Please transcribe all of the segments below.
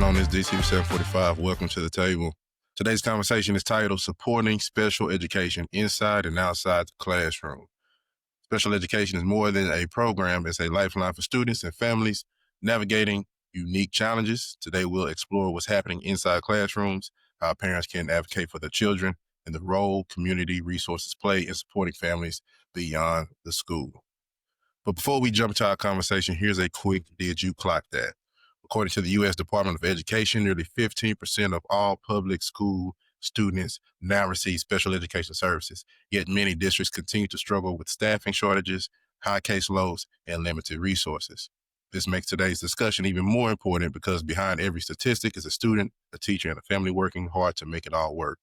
going on? This DC 745. Welcome to the table. Today's conversation is titled Supporting Special Education Inside and Outside the Classroom. Special education is more than a program. It's a lifeline for students and families navigating unique challenges. Today, we'll explore what's happening inside classrooms, how parents can advocate for their children, and the role community resources play in supporting families beyond the school. But before we jump into our conversation, here's a quick Did You Clock That? According to the U.S. Department of Education, nearly 15% of all public school students now receive special education services, yet many districts continue to struggle with staffing shortages, high caseloads, and limited resources. This makes today's discussion even more important because behind every statistic is a student, a teacher, and a family working hard to make it all work.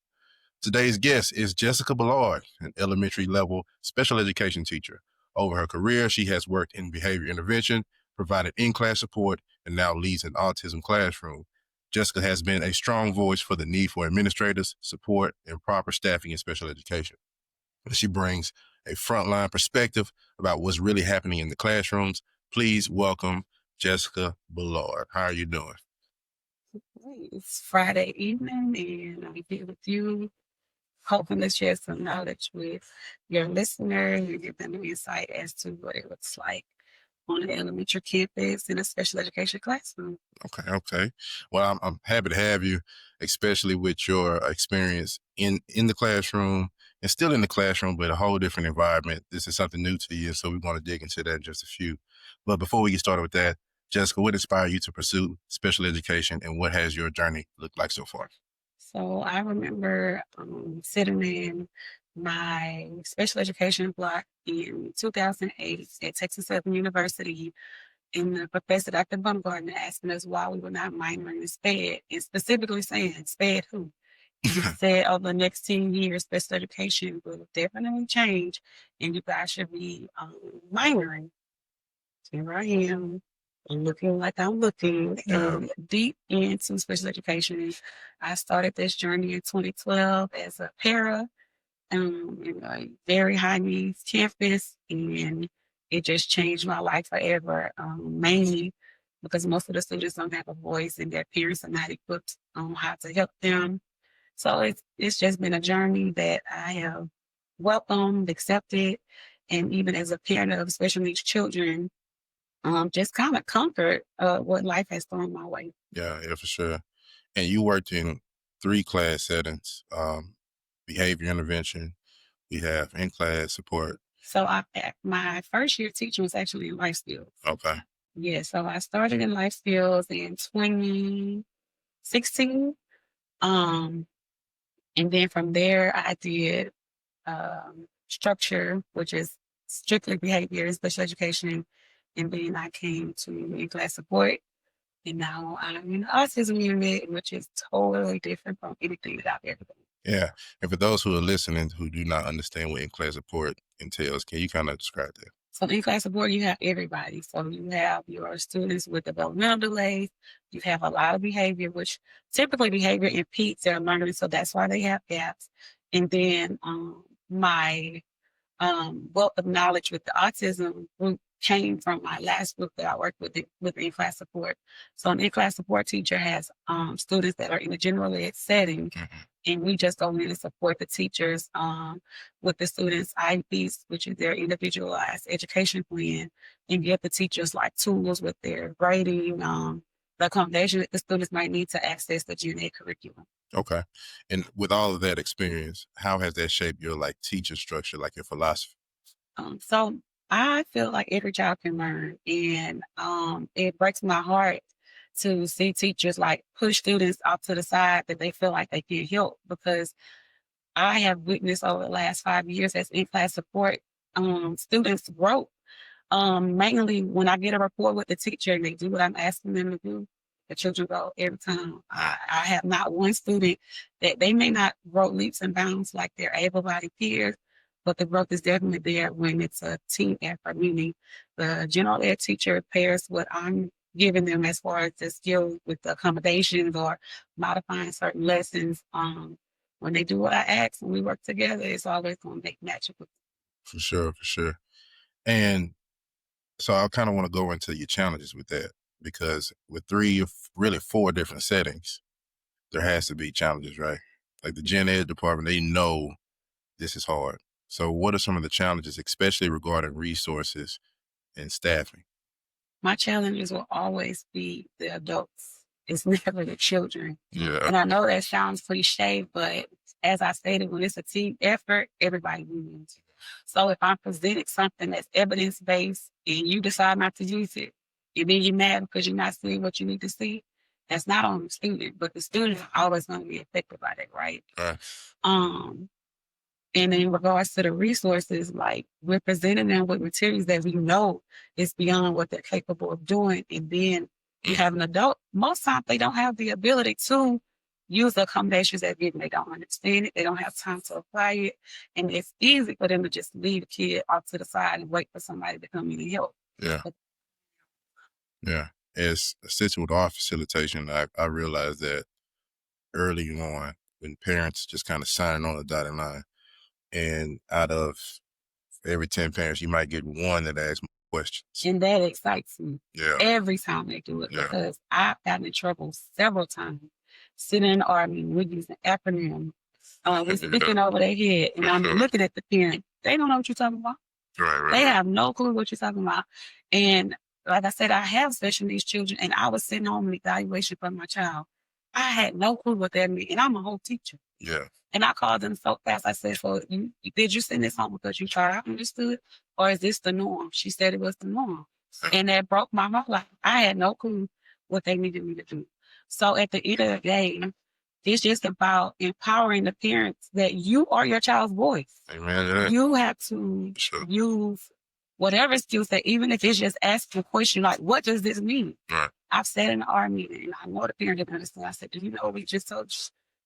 Today's guest is Jessica Bellard, an elementary level special education teacher. Over her career, she has worked in behavior intervention, provided in-class support, and now leads an autism classroom. Jessica has been a strong voice for the need for administrators, support, and proper staffing in special education. She brings a frontline perspective about what's really happening in the classrooms. Please welcome Jessica Bellard. How are you doing? It's Friday evening, and I'm here with you, hoping to share some knowledge with your listeners and give them an insight as to what it looks like on an elementary campus in a special education classroom. Okay. Well, I'm happy to have you, especially with your experience in the classroom and still in the classroom, but a whole different environment. This is something new to you, so we want to dig into that in just a few. But before we get started with that, Jessica, what inspired you to pursue special education, and what has your journey looked like so far? So I remember sitting in my special education block in 2008 at Texas Southern University, and the professor, Dr. Baumgartner, asking us why we were not minoring in SPED, and specifically saying, SPED who? He said over the next 10 years, special education will definitely change, and you guys should be minoring. Here I am, looking like I'm looking deep into special education. I started this journey in 2012 as a para in a very high needs campus, and it just changed my life forever, mainly because most of the students don't have a voice and their parents are not equipped on how to help them. So it's just been a journey that I have welcomed, accepted, and even as a parent of special needs children, just kind of conquered what life has thrown my way. Yeah, for sure. And you worked in 3 class settings, behavior intervention, we have in-class support. So my first year teaching was actually in life skills. Okay. Yeah, so I started in life skills in 2016. And then from there, I did structure, which is strictly behavior and special education. And then I came to in-class support. And now I'm in the autism unit, which is totally different from anything that I've ever done. Yeah. And for those who are listening who do not understand what in-class support entails, can you kind of describe that? So in-class support, you have everybody. So you have your students with developmental delays. You have a lot of behavior, which typically behavior impedes their learning. So that's why they have gaps. And then my wealth of knowledge with the autism group came from my last group that I worked with in-class support. So an in-class support teacher has students that are in a general ed setting, and we just go in and support the teachers with the students' IEPs, which is their individualized education plan, and give the teachers like tools with their grading, the accommodation that the students might need to access the gen ed curriculum. Okay. And with all of that experience, how has that shaped your teaching structure, your philosophy? So I feel like every child can learn, and it breaks my heart to see teachers push students off to the side that they feel like they can't help, because I have witnessed over the last 5 years as in-class support, students grow. Mainly when I get a report with the teacher and they do what I'm asking them to do, the children grow every time. I have not one student that they may not grow leaps and bounds like their able-bodied peers, but the growth is definitely there when it's a team effort, meaning the general ed teacher pairs what I'm giving them as far as the skill with the accommodations or modifying certain lessons. When they do what I ask and we work together, it's always going to make magical. For sure. And so I kind of want to go into your challenges with that. because with 3 or really 4 different settings, there has to be challenges, right? Like the gen ed department, they know this is hard. So what are some of the challenges, especially regarding resources and staffing? My challenges will always be the adults. It's never the children. Yeah. And I know that sounds cliche, but as I stated, when it's a team effort, everybody wins. So if I'm presenting something that's evidence-based and you decide not to use it, and then you're mad because you're not seeing what you need to see, that's not on the student, but the student is always going to be affected by that, right? Right. Um, and in regards to the resources, like we're presenting them with materials that we know is beyond what they're capable of doing. And then you have an adult, most times they don't have the ability to use the accommodations that given. They don't understand it. They don't have time to apply it. And it's easy for them to just leave the kid off to the side and wait for somebody to come in and help. Yeah. Yeah. As assistant with art facilitation, I realized that early on when parents just kind of sign on the dotted line, and out of every 10 parents, you might get one that asks more questions. And that excites me Yeah. every time they do it, Yeah. because I've gotten in trouble several times. Sitting in the army, we're using acronym. We're speaking over their head, and I'm looking at the parent. They don't know what you're talking about. Right. They have no clue what you're talking about. And like I said, I have special needs children, and I was sitting home an evaluation for my child. I had no clue what that meant, and I'm a whole teacher. Yeah. And I called them so fast. I said, "So did you send this home because you thought I understood, or is this the norm?" She said it was the norm, and that broke my heart. Like I had no clue what they needed me to do. So at the end of the day, it's just about empowering the parents that you are your child's voice. Amen. You have to use whatever skill set, even if it's just asking a question like, "What does this mean?" Right. I've said in the army, and I know the parent didn't understand. I said, "Do you know what we just told you?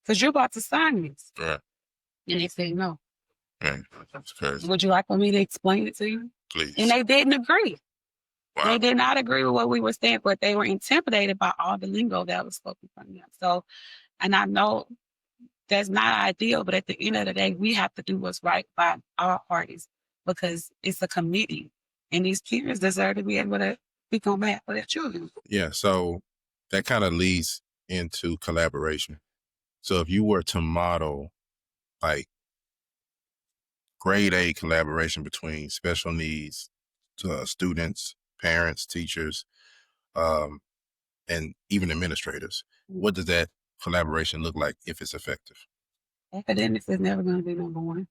Because you're about to sign this." Right. And they said, "No." Right. That's crazy. Would you like for me to explain it to you? Please. And they didn't agree. Wow. They did not agree with what we were saying, but they were intimidated by all the lingo that was spoken from them. So, and I know that's not ideal, but at the end of the day, we have to do what's right by our parties because it's a committee, and these parents deserve to be able to speak on behalf of their children. Yeah. So that kind of leads into collaboration. So if you were to model like grade A collaboration between special needs students, parents, teachers, and even administrators, what does that collaboration look like if it's effective? Academics is never going to be number one.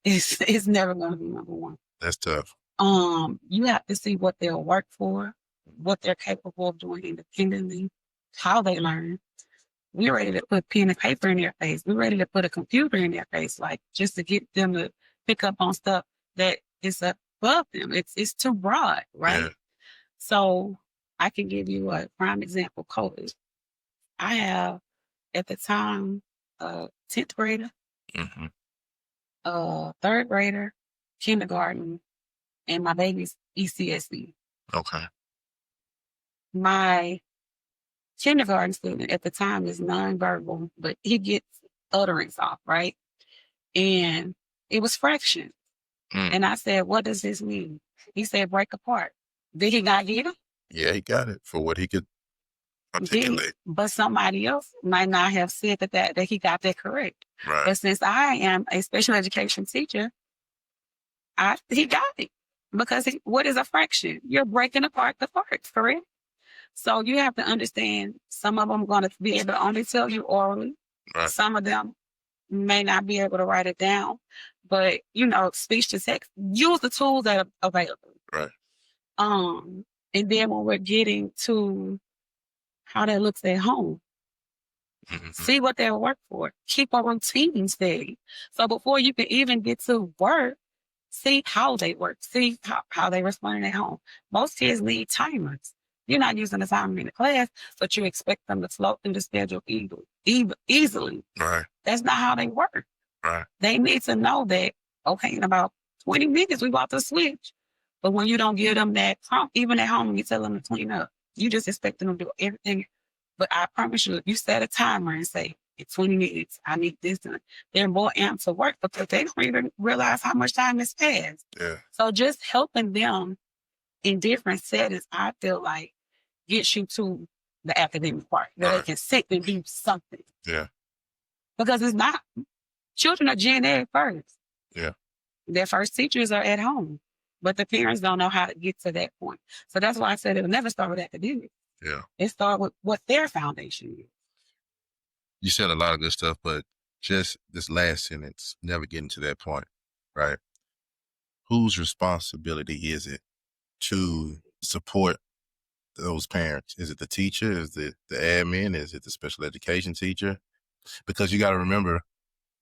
It's never going to be number one. That's tough. You have to see what they'll work for, what they're capable of doing independently, how they learn. We're ready to put pen and paper in their face. We're ready to put a computer in their face, like just to get them to pick up on stuff that is above them. It's too broad, right? Yeah. So I can give you a prime example, COVID. I have at the time a 10th grader, a 3rd grader, kindergarten, and my baby's ECSE. Okay. My kindergarten student at the time is nonverbal, but he gets utterance off, right? And it was fractions. And I said, "What does this mean?" He said, "Break apart." Did he not get it? Yeah, he got it for what he could articulate. But somebody else might not have said that he got that correct. Right. But since I am a special education teacher, he got it. Because what is a fraction? You're breaking apart the parts, correct? So you have to understand some of them are going to be able to only tell you orally. Right. Some of them may not be able to write it down. But, speech to text, use the tools that are available. Right. And then when we're getting to how that looks at home, see what they'll work for. Keep a routine steady. So before you can even get to work, see how they work. See how they respond at home. Most kids need timers. You're not using the timer in the class, but you expect them to float through the schedule easily. Right. That's not how they work. Right. They need to know that, okay, in about 20 minutes, we about to switch. But when you don't give them that prompt, even at home, you tell them to clean up, you just expect them to do everything. But I promise you, if you set a timer and say, in 20 minutes, I need this done, they're more amped to work because they don't even realize how much time has passed. Yeah. So just helping them in different settings, I feel like gets you to the academic part where they can sit and do something. Yeah. Because it's not, children are Gen Ed first. Yeah. Their first teachers are at home, but the parents don't know how to get to that point. So that's why I said it'll never start with academics. Yeah. It starts with what their foundation is. You said a lot of good stuff, but just this last sentence, never getting to that point, right? Whose responsibility is it to support those parents? Is it the teacher? Is it the admin? Is it the special education teacher? Because you got to remember,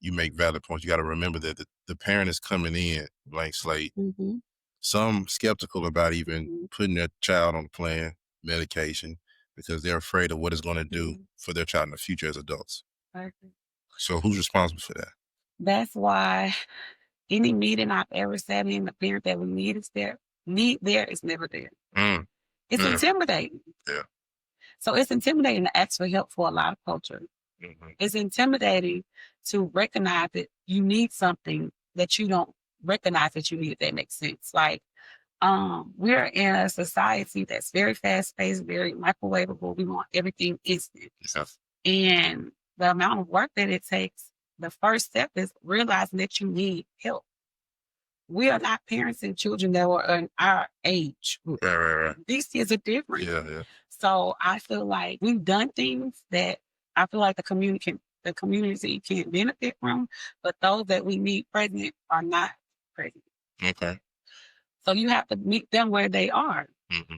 you make valid points. You got to remember that the parent is coming in blank slate. Mm-hmm. Some skeptical about even Mm-hmm. putting their child on a plan, medication, because they're afraid of what it's going to do for their child in the future as adults. Perfect. So who's responsible for that? That's why any meeting I've ever sat in, the parent that we need is there. Need there is never there. It's intimidating. Yeah. So it's intimidating to ask for help for a lot of culture. Mm-hmm. It's intimidating to recognize that you need something that you don't recognize that you need, if that makes sense. Like, we're in a society that's very fast-paced, very microwavable. We want everything instant. Yeah. And the amount of work that it takes, the first step is realizing that you need help. We are not parenting children that were in our age. Right. These kids are different. Yeah. So I feel like we've done things that I feel like the community can benefit from, but those that we need present are not present. Okay. So you have to meet them where they are. Mm-hmm.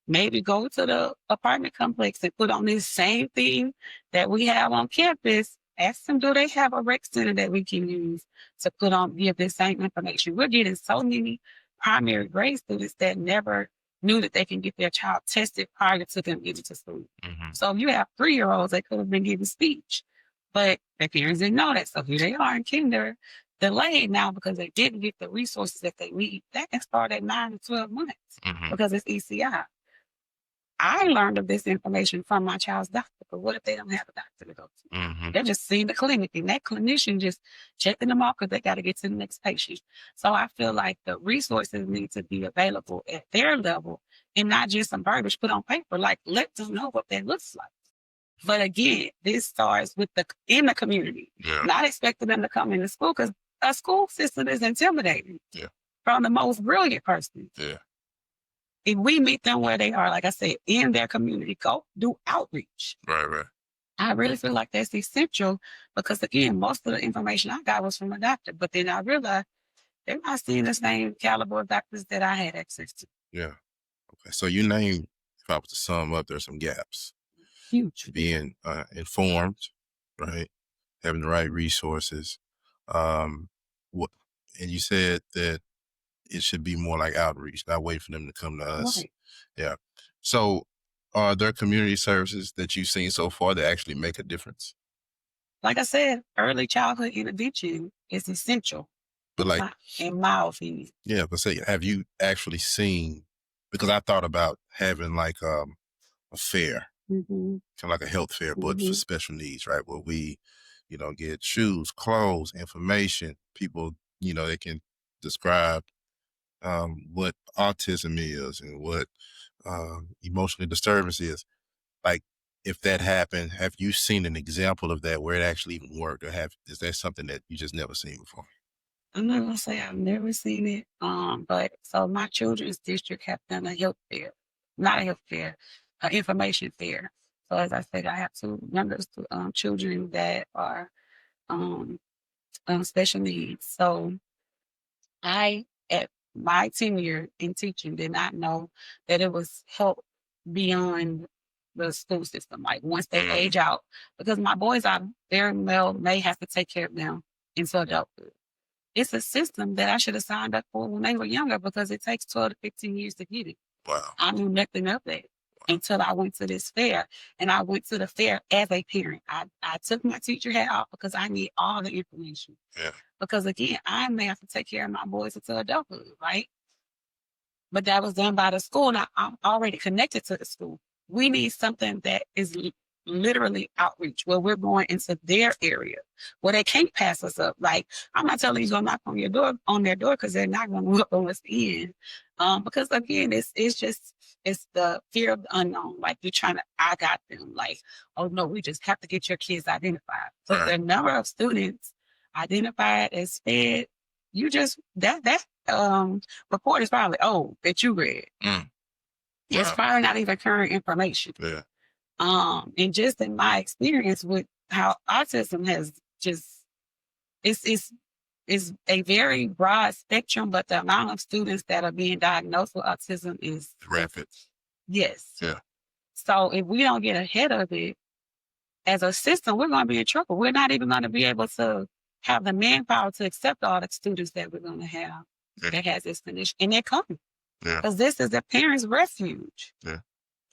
Maybe go to the apartment complex and put on this same thing that we have on campus. Ask them, do they have a rec center that we can use to put on, give this same information? We're getting so many primary grade students that never knew that they can get their child tested prior to them getting to school. Mm-hmm. So if you have 3-year-olds, they could have been giving speech, but their parents didn't know that. So here they are in kinder, delayed now because they didn't get the resources that they need. That can start at 9 to 12 months because it's ECI. I learned of this information from my child's doctor, but what if they don't have a doctor to go to? Mm-hmm. They're just seeing the clinic, and that clinician just checking them off because they got to get to the next patient. So I feel like the resources need to be available at their level and not just some verbiage put on paper. Like, let them know what that looks like. But again, this starts with in the community, not expecting them to come into school because a school system is intimidating from the most brilliant person. Yeah. If we meet them where they are, like I said, in their community, go do outreach. Right. I really feel like that's essential because, again, most of the information I got was from a doctor. But then I realized they're not seeing the same caliber of doctors that I had access to. Yeah. Okay. So you named, if I was to sum up, there's some gaps. Huge. Being informed, right? Having the right resources. And you said that it should be more like outreach, not wait for them to come to us. Right. Yeah. So are there community services that you've seen so far that actually make a difference? Like I said, early childhood intervention is essential. But like, in my opinion. Yeah, but say, have you actually seen, because I thought about having like a fair, kind of like a health fair, but for special needs, right? Where we, get shoes, clothes, information, people, they can describe what autism is and what emotional disturbance is. Like, if that happened, have you seen an example of that where it actually even worked, or is that something that you just never seen before? I'm not gonna say I've never seen it. But so my children's district have done a health fair, not a health fair, an information fair. So as I said, I have two youngest children that are special needs. So I, at my tenure in teaching, did not know that it was help beyond the school system. Like once they age out, because my boys are very well may have to take care of them into adulthood. It's a system that I should have signed up for when they were younger because it takes 12 to 15 years to get it. Wow. I knew nothing of that until I went to this fair. And I went to the fair as a parent. I took my teacher hat off because I need all the information. Yeah. Because again, I may have to take care of my boys until adulthood, right? But that was done by the school, and I'm already connected to the school. We need something that is literally outreach where we're going into their area where they can't pass us up. Like, I'm not telling you to go knock on their door because they're not going to welcome us in. Because again, it's the fear of the unknown. Like, you're trying to, I got them. Like, oh no, we just have to get your kids identified. But the number of students identified as fed, you just that report is probably old that you read. It's probably not even current information. Yeah. And just in my experience with how autism has just it's a very broad spectrum, but the amount of students that are being diagnosed with autism is rapid. Yes. Yeah. So if we don't get ahead of it as a system, we're going to be in trouble. We're not even going to be able to have the manpower to accept all the students that we're going to have that has this condition, and they're coming. Yeah. Because this is their parents' refuge. Yeah.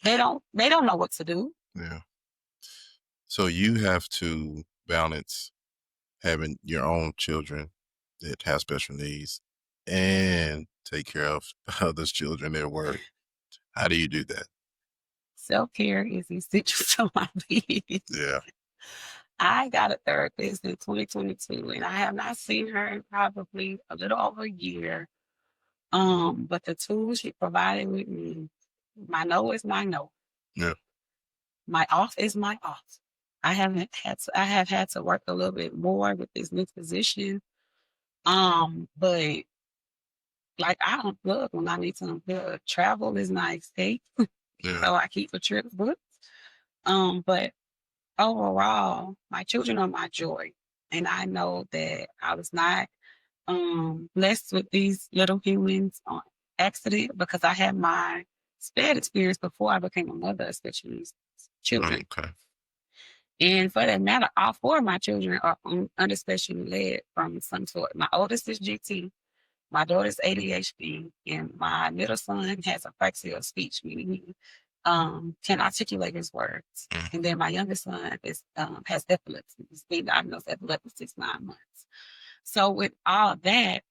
They don't know what to do. Yeah. So you have to balance having your own children that have special needs and take care of others' children at work. How do you do that? Self-care is essential to my being. Yeah. I got a therapist in 2022, and I have not seen her in probably a little over a year. But the tools she provided with me, my no is my no. Yeah. My off is my off. I have had to work a little bit more with this new position. But like, I unplug when I need to unplug. Travel is my escape. Yeah. So I keep a trip booked. But overall, my children are my joy. And I know that I was not blessed with these little humans on accident, because I had my SPED experience before I became a mother of special needs children. Okay. And for that matter, all four of my children are under special led from some sort. My oldest is GT, my daughter's ADHD, and my middle son has apraxia of speech, meaning he can articulate his words. And then my youngest son has epilepsy. He's been diagnosed epilepsy 9 months. So with all that,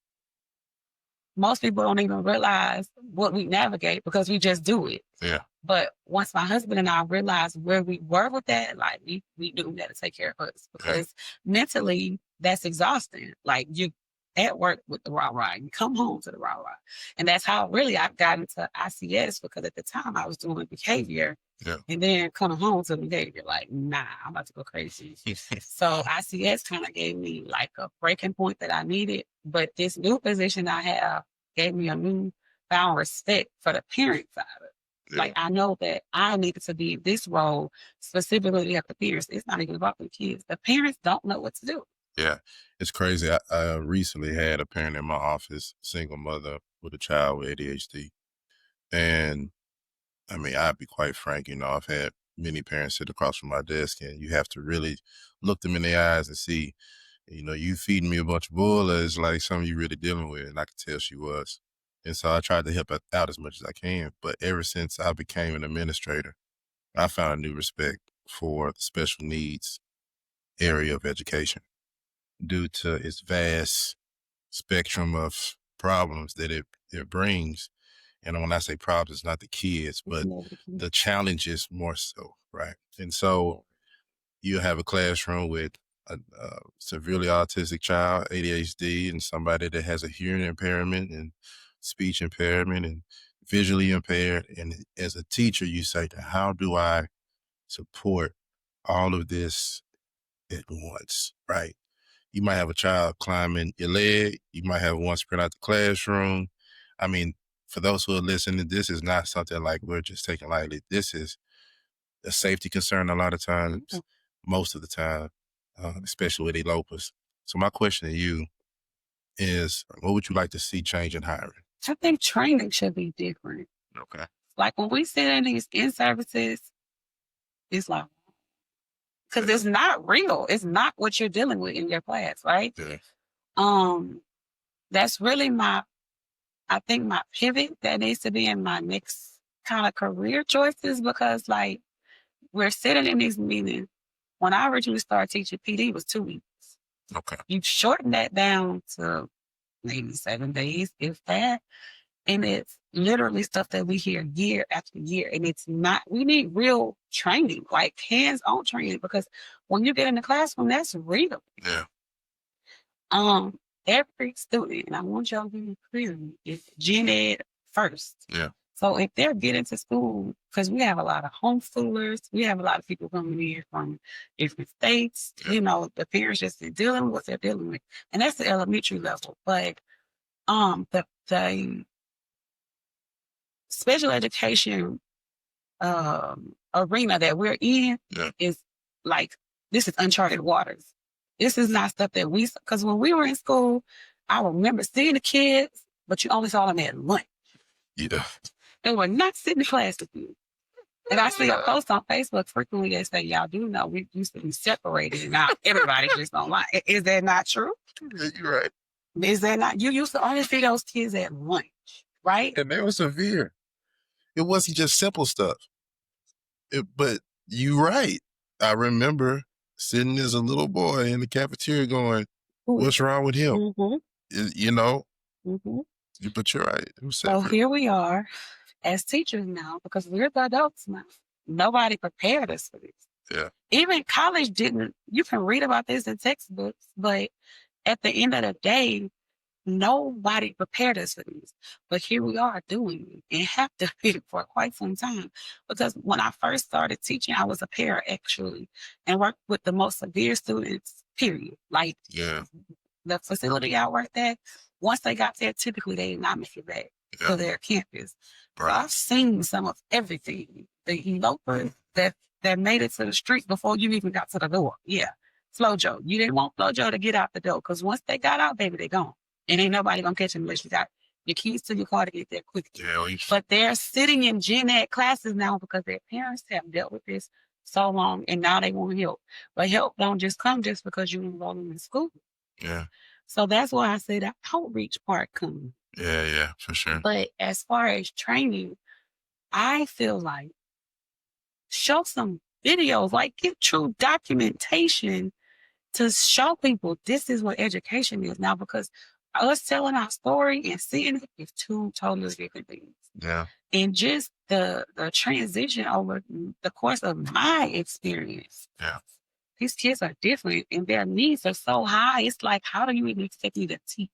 most people don't even realize what we navigate because we just do it. Yeah. But once my husband and I realized where we were with that, like, we knew that to take care of us, because mentally that's exhausting. Like, you at work with the rah-rah, you come home to the rah-rah. And that's how really I got into ICS, because at the time I was doing behavior. Yeah. And then coming home to behavior, like, nah, I'm about to go crazy. So ICS kind of gave me like a breaking point that I needed. But this new position I have gave me a new found respect for the parent side of it. Yeah. Like, I know that I needed to be this role specifically at the parents. It's not even about the kids. The parents don't know what to do. Yeah. It's crazy. I recently had a parent in my office, single mother with a child with ADHD. And I mean, I'd be quite frank, I've had many parents sit across from my desk, and you have to really look them in the eyes and see, you feeding me a bunch of bull, is like something you really dealing with. And I could tell she was. And so I tried to help out as much as I can. But ever since I became an administrator, I found a new respect for the special needs area of education due to its vast spectrum of problems that it brings. And when I say problems, it's not the kids, but the challenges more so, right? And so you have a classroom with a severely autistic child, ADHD, and somebody that has a hearing impairment and speech impairment and visually impaired. And as a teacher, you say, how do I support all of this at once, right? You might have a child climbing your leg. You might have one sprint out the classroom. I mean, for those who are listening, this is not something like we're just taking lightly. This is a safety concern a lot of times, most of the time, especially with elopers. So my question to you is, what would you like to see change in hiring? I think training should be different. Okay. Like, when we sit in these in-services, it's like, because it's not real. It's not what you're dealing with in your class, right? Yeah. That's really I think my pivot that needs to be in my next kind of career choices, because like, we're sitting in these meetings. When I originally started teaching, PD was 2 weeks. Okay. You shorten that down to maybe 7 days, if that. And it's literally stuff that we hear year after year. And it's not, we need real training, like hands-on training, because when you get in the classroom, that's real. Yeah. Every student, and I want y'all to be clear, is gen ed first. Yeah. So if they're getting to school, because we have a lot of homeschoolers, we have a lot of people coming in from different states, the parents just dealing with what they're dealing with. And that's the elementary level. But the special education arena that we're in is like, this is uncharted waters. This is not stuff that because when we were in school, I remember seeing the kids, but you only saw them at lunch. Yeah. They were not sitting in class with you. And I see a post on Facebook frequently that say, y'all do know we used to be separated and now everybody just don't like. Is that not true? Yeah, you're right. Is that not? You used to only see those kids at lunch, right? And they were severe. It wasn't just simple stuff. But you're right. I remember sitting as a little boy in the cafeteria going, what's wrong with him? Mm-hmm. You know? Mm-hmm. But you're right. It was So separate. here we are as teachers now, because we're the adults now. Nobody prepared us for this. Yeah. Even college didn't. You can read about this in textbooks, but at the end of the day, nobody prepared us for this. But here we are doing it and have to be for quite some time. Because when I first started teaching, I was a para actually and worked with the most severe students, period. Like the facility I worked at, once they got there, typically they did not make it back to their campus. Right. So I've seen some of everything. The elopers that made it to the street before you even got to the door. Yeah. Flojo. You didn't want Flojo to get out the door because once they got out, baby, they gone. And ain't nobody gonna catch them unless you got your keys to your car to get there quickly. Yeah, but they're sitting in gen ed classes now because their parents have dealt with this so long and now they want help. But help don't just come just because you enroll them in school. Yeah. So that's why I say the outreach part comes. Yeah, for sure. But as far as training, I feel like show some videos, like get true documentation to show people this is what education is now, because us telling our story and seeing it is two totally different things. Yeah. And just the transition over the course of my experience. Yeah. These kids are different and their needs are so high. It's like, how do you even expect me to teach?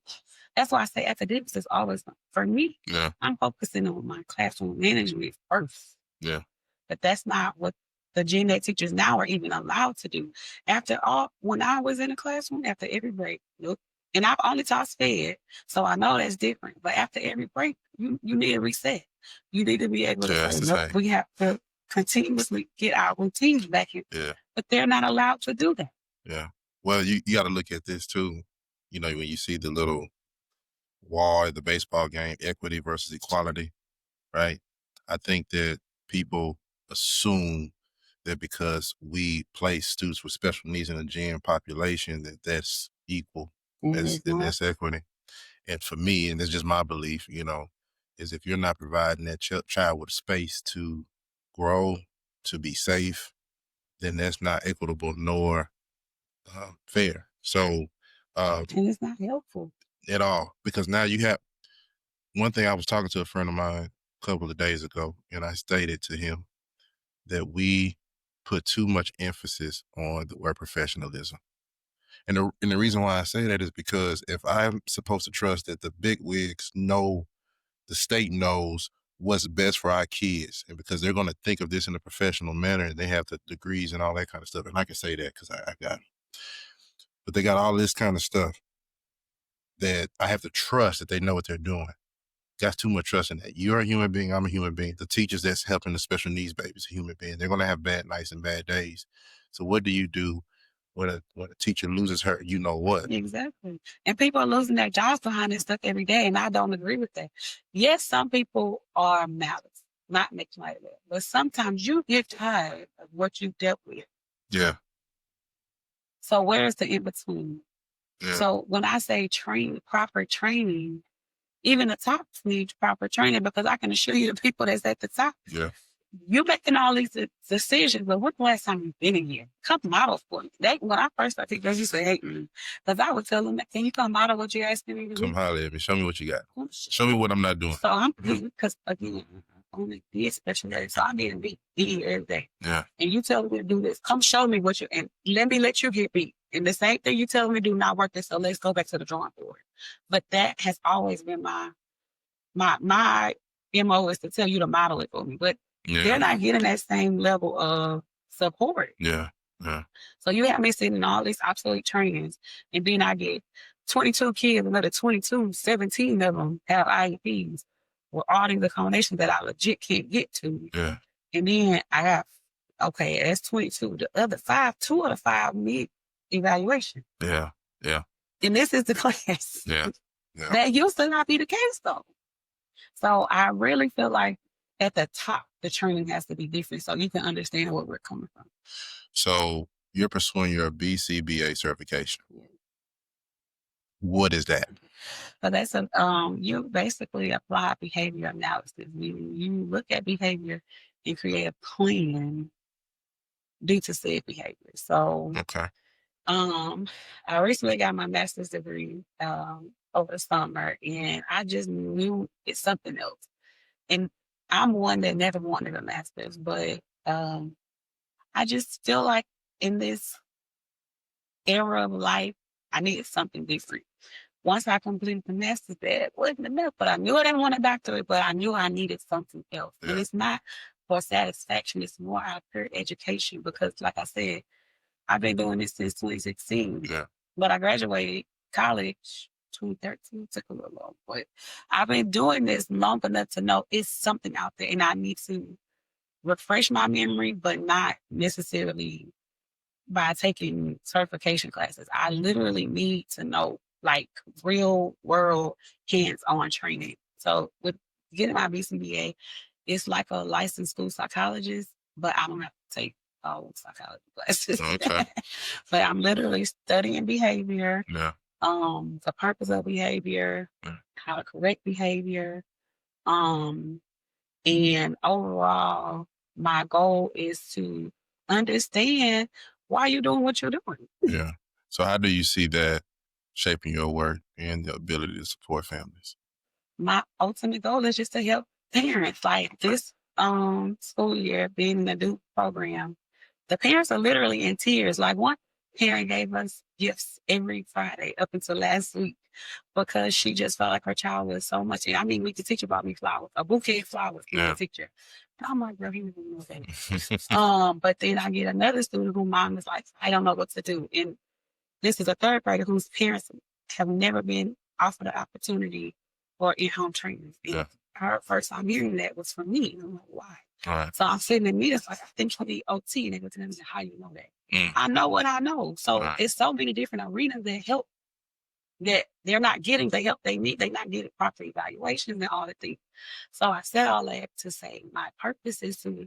That's why I say academics is always, for me, I'm focusing on my classroom management first. Yeah. But that's not what the gen ed teachers now are even allowed to do. After all, when I was in the classroom, after every break, and I've only taught SPED, so I know that's different. But after every break, you need a reset. You need to be able to say, look, we have to continuously get our routines back in. Yeah. But they're not allowed to do that. Yeah. Well, you got to look at this too. When you see the little wall at the baseball game, equity versus equality, right? I think that people assume that because we place students with special needs in the gen population, that's equal, that's equity. And for me, and it's just my belief, is if you're not providing that child with space to grow, to be safe, then that's not equitable nor fair. So, and it's not helpful at all, because now you have one thing. I was talking to a friend of mine a couple of days ago, and I stated to him that we put too much emphasis on the word professionalism. And the reason why I say that is because if I'm supposed to trust that the big wigs know, the state knows what's best for our kids, and because they're going to think of this in a professional manner, and they have the degrees and all that kind of stuff, and I can say that because I got them. But they got all this kind of stuff that I have to trust that they know what they're doing. Got too much trust in that. You're a human being. I'm a human being. The teachers that's helping the special needs babies, a human being. They're going to have bad nights and bad days. So what do you do when a teacher loses her? You know what? Exactly. And people are losing their jobs behind this stuff every day, and I don't agree with that. Yes, some people are malice, not making like that. But sometimes you get tired of what you dealt with. Yeah. So where's the in-between? Yeah. So when I say proper training, even the top need proper training, because I can assure you the people that's at the top, you making all these decisions, but when's the last time you've been in here? Come model for me. When I first started teaching, they used to hate me because I would tell them, can you come model what you're asking me to do? Come holler at me. Show me what you got. Show me what I'm not doing. So I'm because again, I only did special ed, so I didn't be here every day. Yeah. And you tell me to do this, come show me what you and let me let you get beat. And the same thing you tell me to do not work this, so let's go back to the drawing board. But that has always been my MO is to tell you to model it for me. But they're not getting that same level of support. Yeah. So you have me sitting in all these obsolete trainings, and then I get 22 kids, another 22, 17 of them have IEPs with all these accommodations that I legit can't get to. Yeah. And then I have, okay, that's 22. The other 2 of the 5 need evaluation. Yeah. And this is the class. Yeah. That used to not be the case though. So I really feel like at the top, the training has to be different so you can understand where we're coming from. So you're pursuing your BCBA certification. What is that? So that's you basically apply behavior analysis, meaning you look at behavior and create a plan due to said behavior. So okay. I recently got my master's degree over the summer, and I just knew it's something else. And I'm one that never wanted a master's, but I just feel like in this era of life, I needed something different. Once I completed the master's, that wasn't enough, but I knew I didn't want a doctorate, but I knew I needed something else. Yeah. And it's not for satisfaction, it's more out of pure education because, like I said, I've been doing this since 2016. Yeah. But I graduated college 2013, took a little long, but I've been doing this long enough to know it's something out there and I need to refresh my memory, but not necessarily by taking certification classes. I literally need to know like real world hands-on training. So with getting my BCBA, it's like a licensed school psychologist, but I don't have to take all psychology classes. Okay. But I'm literally studying behavior. Yeah. The purpose of behavior, how to correct behavior. And overall, my goal is to understand why you're doing what you're doing. Yeah. So how do you see that shaping your work and the ability to support families? My ultimate goal is just to help parents. Like this school year, being in the DUE program, the parents are literally in tears. Like one parent gave us gifts every Friday up until last week because she just felt like her child was so much. I mean, we could teach about me flowers, a bouquet of flowers from the teacher. And I'm like, girl, he didn't know that. But then I get another student whose mom is like, I don't know what to do. And this is a third grader whose parents have never been offered an opportunity for in-home training. Yeah. Her first time hearing that was from me. And I'm like, why? Right. So I'm sitting in meetings like, I think you need OT. And they go to them and say, how you know that? I know what I know. So it's so many different arenas that help that they're not getting the help they need. They're not getting proper evaluations and all the things. So I said all that to say my purpose is to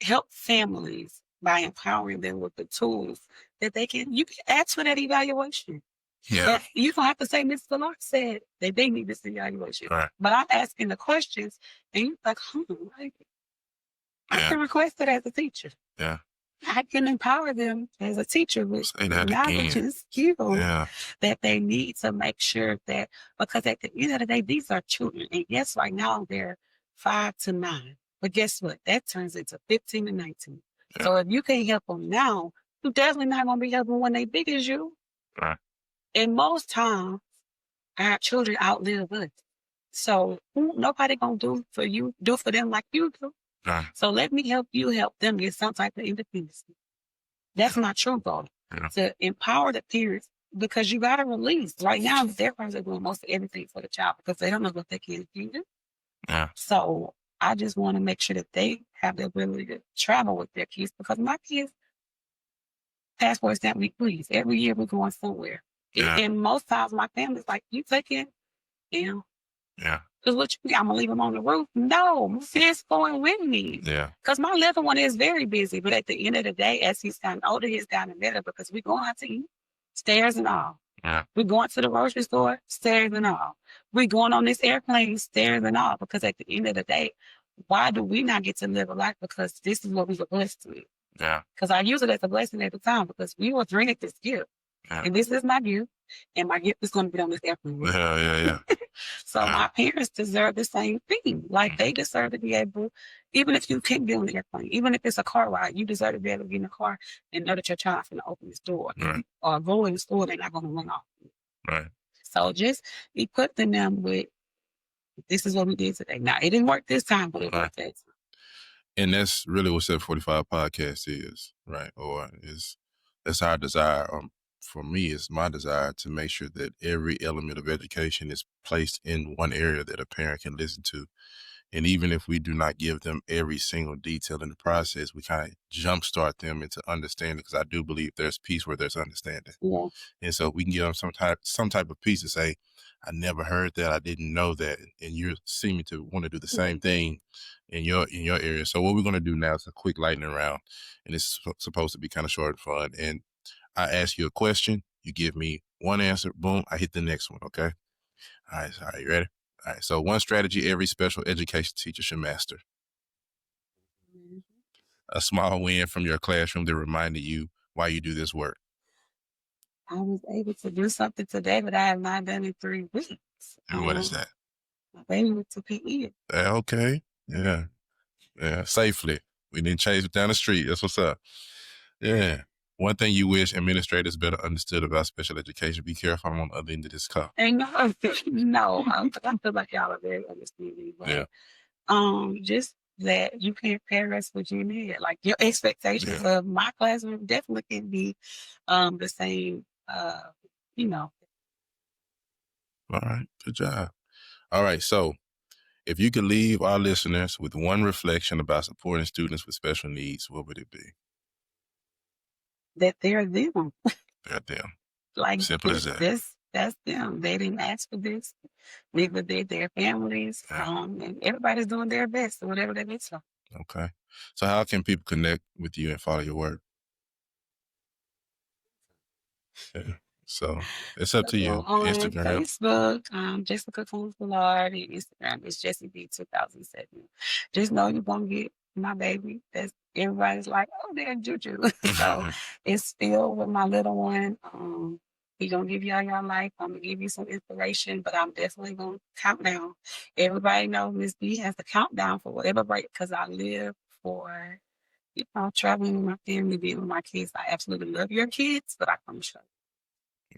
help families by empowering them with the tools that you can ask for that evaluation. Yeah. You don't have to say, Ms. Bellard said that they need this evaluation. Right. But I'm asking the questions and you're like, I can request it as a teacher. Yeah. I can empower them as a teacher with knowledge and skills that they need to make sure that, because at the end of the day, these are children. And yes, right now they're 5 to 9. But guess what? That turns into 15 to 19. Yeah. So if you can't help them now, you're definitely not going to be helping when they big as you. Right. And most times, our children outlive us. So nobody going to do for them like you do. Right. So let me help you help them get some type of independence. That's my true goal, to empower the parents, because you got to release. Right now, their parents are doing most of everything for the child because they don't know what they can do. Yeah. So I just want to make sure that they have the ability to travel with their kids, because my kids' passport stamp me, please. Every year we're going somewhere. Yeah. And most times my family's like, you taking, Yeah. Because what you I'm going to leave them on the roof? No, my kid's going with me. Yeah. Because my little one is very busy. But at the end of the day, as he's gotten older, he's gotten better because we're going out to eat, stairs and all. Yeah. We're going to the grocery store, stairs and all. We're going on this airplane, stairs and all. Because at the end of the day, why do we not get to live a life? Because this is what we were blessed with. Yeah. Because I use it as a blessing at the time because we were granted this gift. Yeah. And this is my gift. And my gift is going to be on this airplane. Yeah. So my parents deserve the same thing. Like they deserve to be able, even if you can't get on the airplane, even if it's a car ride, you deserve to be able to get in the car and know that your child's going to open this door. Right. Or go in the store, they're not going to run off. Right. So just equipping them with, this is what we did today. Now, it didn't work this time, but it worked that time. And that's really what 745 Podcast is, right? Or that's our desire. For me, it's my desire to make sure that every element of education is placed in one area that a parent can listen to. And even if we do not give them every single detail in the process, we kind of jumpstart them into understanding, because I do believe there's peace where there's understanding. Yeah. And so we can give them some type of piece to say, I never heard that, I didn't know that, and you're seeming to want to do the same thing in your area. So what we're going to do now is a quick lightning round, and it's supposed to be kind of short and fun. And I ask you a question, you give me one answer, boom, I hit the next one, okay? All right, you ready? All right, so one strategy every special education teacher should master. A small win from your classroom that reminded you why you do this work. I was able to do something today that I have not done in 3 weeks. And what is that? My baby went to PE. Okay. Yeah. Safely. We didn't chase it down the street. That's what's up. Yeah. One thing you wish administrators better understood about special education. Be careful, I'm on the other end of this call. And no, I feel like y'all are very understanding. But just that you can't pair us with you need. Like your expectations of my classroom definitely can be the same, All right, good job. All right, so if you could leave our listeners with one reflection about supporting students with special needs, what would it be? That they're them. They're them. Like simple as that. That's them. They didn't ask for this. Neither did their families. And everybody's doing their best, whatever they need to. Okay. So how can people connect with you and follow your work? Yeah. So it's up to you. On Instagram. Facebook, Jessica Bellard, and Instagram is Jessie B 2007. Just know you're gonna get my baby. That's everybody's like, oh, there's Juju. So it's still with my little one. He gonna give y'all your life. I'm gonna give you some inspiration, but I'm definitely gonna count down. Everybody knows Miss B has the countdown for whatever break, because I live for traveling with my family, being with my kids. I absolutely love your kids, but I promise you.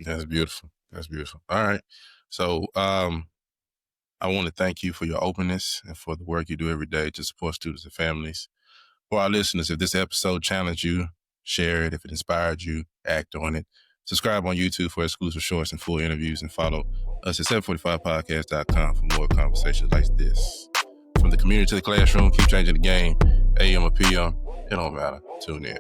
That's beautiful. That's beautiful. All right. So I want to thank you for your openness and for the work you do every day to support students and families. For our listeners, if this episode challenged you, share it. If it inspired you, act on it. Subscribe on YouTube for exclusive shorts and full interviews, and follow us at 745podcast.com for more conversations like this. From the community to the classroom, keep changing the game. AM or PM, it don't matter. Tune in.